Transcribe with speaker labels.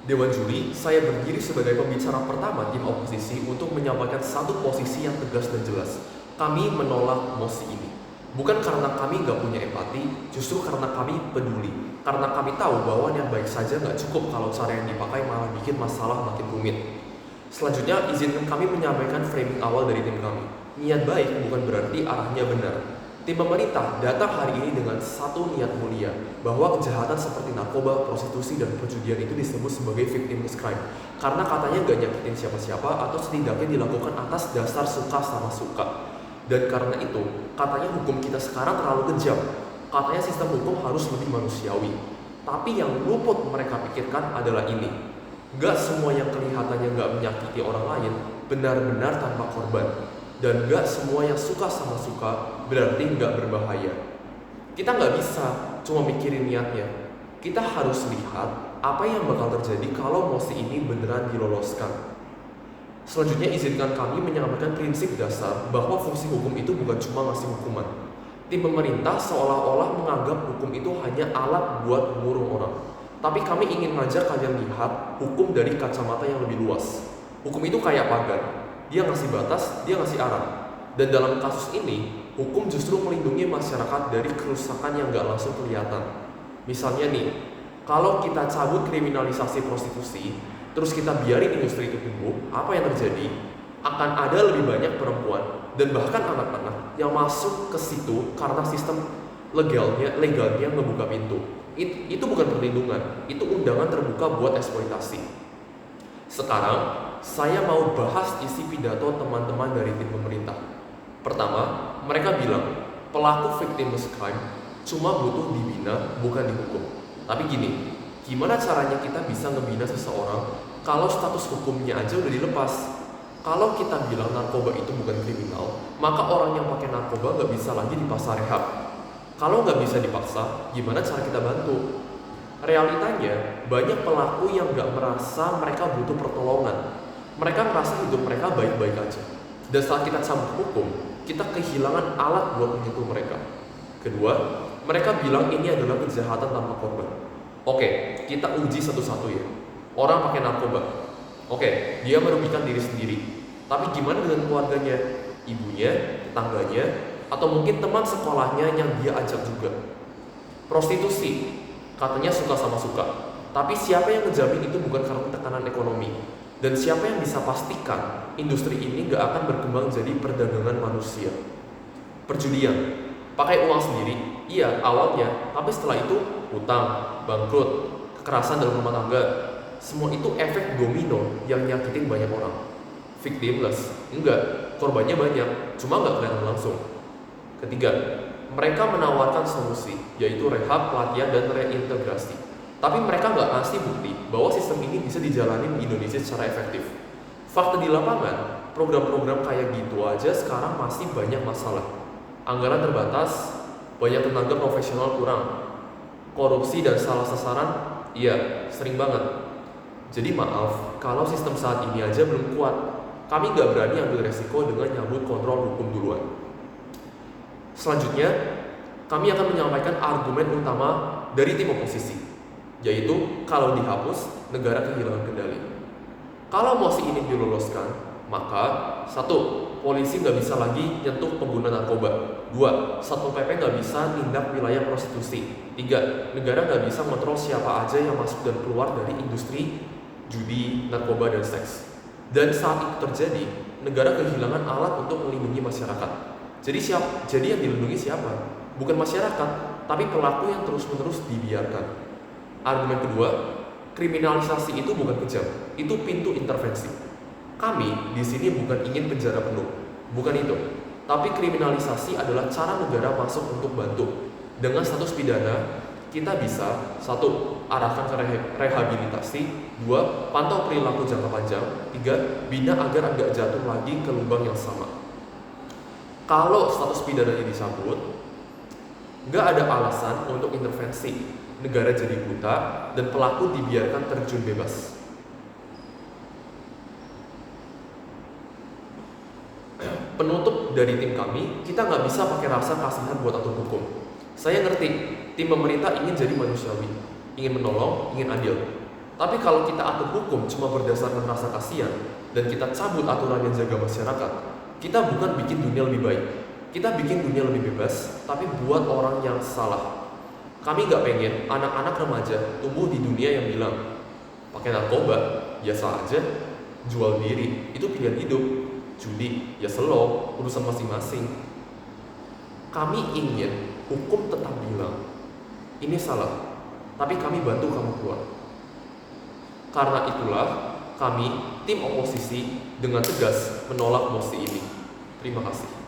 Speaker 1: Dewan Juri, saya berdiri sebagai pembicara pertama tim oposisi untuk menyampaikan satu posisi yang tegas dan jelas. Kami menolak mosi ini. Bukan karena kami nggak punya empati, justru karena kami peduli. Karena kami tahu bahwa yang baik saja nggak cukup kalau cara yang dipakai malah bikin masalah makin rumit. Selanjutnya, izinkan kami menyampaikan framing awal dari tim kami. Niat baik bukan berarti arahnya benar. Tim pemerintah datang hari ini dengan satu niat mulia, bahwa kejahatan seperti narkoba, prostitusi, dan perjudian itu disebut sebagai victimless crime. Karena katanya gak nyakitin siapa-siapa atau setidaknya dilakukan atas dasar suka sama suka. Dan karena itu, katanya hukum kita sekarang terlalu kejam. Katanya sistem hukum harus lebih manusiawi. Tapi yang luput mereka pikirkan adalah ini. Gak semua yang kelihatannya gak menyakiti orang lain benar-benar tanpa korban. Dan gak semua yang suka sama suka berarti gak berbahaya. Kita gak bisa cuma mikirin niatnya. Kita harus lihat apa yang bakal terjadi kalau mosi ini beneran diloloskan. Selanjutnya izinkan kami menyampaikan prinsip dasar bahwa fungsi hukum itu bukan cuma ngasih hukuman. Tim pemerintah seolah-olah menganggap hukum itu hanya alat buat mengurung orang. Tapi kami ingin ngajak kalian lihat hukum dari kacamata yang lebih luas. Hukum itu kayak pagar. Dia ngasih batas, dia ngasih arah. Dan dalam kasus ini, hukum justru melindungi masyarakat dari kerusakan yang gak langsung kelihatan. Misalnya nih, kalau kita cabut kriminalisasi prostitusi, terus kita biarin industri itu tumbuh, apa yang terjadi? Akan ada lebih banyak perempuan dan bahkan anak-anak yang masuk ke situ karena sistem legalnya membuka pintu. Itu bukan perlindungan, itu undangan terbuka buat eksploitasi. Sekarang, saya mau bahas isi pidato teman-teman dari tim pemerintah. Pertama, mereka bilang, pelaku victimless crime cuma butuh dibina, bukan dihukum. Tapi gini, gimana caranya kita bisa ngebina seseorang kalau status hukumnya aja udah dilepas? Kalau kita bilang narkoba itu bukan kriminal, maka orang yang pakai narkoba nggak bisa lagi di pasar rehab. Kalau nggak bisa dipaksa, gimana cara kita bantu? Realitanya, banyak pelaku yang nggak merasa mereka butuh pertolongan. Mereka merasa hidup mereka baik-baik aja. Dan saat kita cabut hukum, kita kehilangan alat buat menyentuh mereka. Kedua, mereka bilang ini adalah kejahatan tanpa korban. Oke, kita uji satu-satu ya. Orang pakai narkoba. Oke, dia merugikan diri sendiri. Tapi gimana dengan keluarganya? Ibunya, tetangganya, atau mungkin teman sekolahnya yang dia ajak juga. Prostitusi, katanya suka sama suka. Tapi siapa yang ngejamin itu bukan karena tekanan ekonomi? Dan siapa yang bisa pastikan industri ini gak akan berkembang jadi perdagangan manusia? Perjudian, pakai uang sendiri, iya awalnya, tapi setelah itu hutang, bangkrut, kekerasan dalam rumah tangga, semua itu efek domino yang nyakitin banyak orang. Victimless, enggak, korbannya banyak, cuma gak kelihatan langsung. Ketiga, mereka menawarkan solusi, yaitu rehab, pelatihan, dan reintegrasi. Tapi mereka nggak ngasih bukti bahwa sistem ini bisa dijalani di Indonesia secara efektif. Fakta di lapangan, program-program kayak gitu aja sekarang masih banyak masalah. Anggaran terbatas, banyak tenaga profesional kurang. Korupsi dan salah sasaran, iya, sering banget. Jadi maaf, kalau sistem saat ini aja belum kuat, kami nggak berani ambil resiko dengan nyambut kontrol hukum duluan. Selanjutnya, kami akan menyampaikan argumen utama dari tim oposisi, yaitu kalau dihapus, negara kehilangan kendali. Kalau mosi ini diloloskan, maka 1. Polisi nggak bisa lagi nyentuh pengguna narkoba. 2. Satpol PP nggak bisa nindak wilayah prostitusi. 3. Negara nggak bisa mengontrol siapa aja yang masuk dan keluar dari industri judi, narkoba, dan seks. Dan saat itu terjadi, negara kehilangan alat untuk melindungi masyarakat. Jadi yang dilindungi siapa? Bukan masyarakat, tapi pelaku yang terus-menerus dibiarkan. Argumen kedua, kriminalisasi itu bukan kejam, itu pintu intervensi. Kami di sini bukan ingin penjara penuh, bukan itu. Tapi kriminalisasi adalah cara negara masuk untuk bantu. Dengan status pidana, kita bisa 1. Arahkan ke rehabilitasi, 2. Pantau perilaku jangka panjang, 3. Bina agar agak jatuh lagi ke lubang yang sama. Kalau status pidananya dicabut, nggak ada alasan untuk intervensi. Negara jadi buta dan pelaku dibiarkan terjun bebas. Penutup dari tim kami, kita nggak bisa pakai rasa kasihan buat atur hukum. Saya ngerti, tim pemerintah ingin jadi manusiawi, ingin menolong, ingin adil. Tapi kalau kita atur hukum cuma berdasarkan rasa kasihan dan kita cabut aturan yang jaga masyarakat, kita bukan bikin dunia lebih baik. Kita bikin dunia lebih bebas, tapi buat orang yang salah. Kami nggak pengen anak-anak remaja tumbuh di dunia yang bilang, pakai narkoba, biasa aja, jual diri, itu pilihan hidup, judi, ya slow, urusan masing-masing. Kami ingin hukum tetap bilang, ini salah, tapi kami bantu kamu keluar. Karena itulah, kami, tim oposisi, dengan tegas menolak mosi ini. Terima kasih.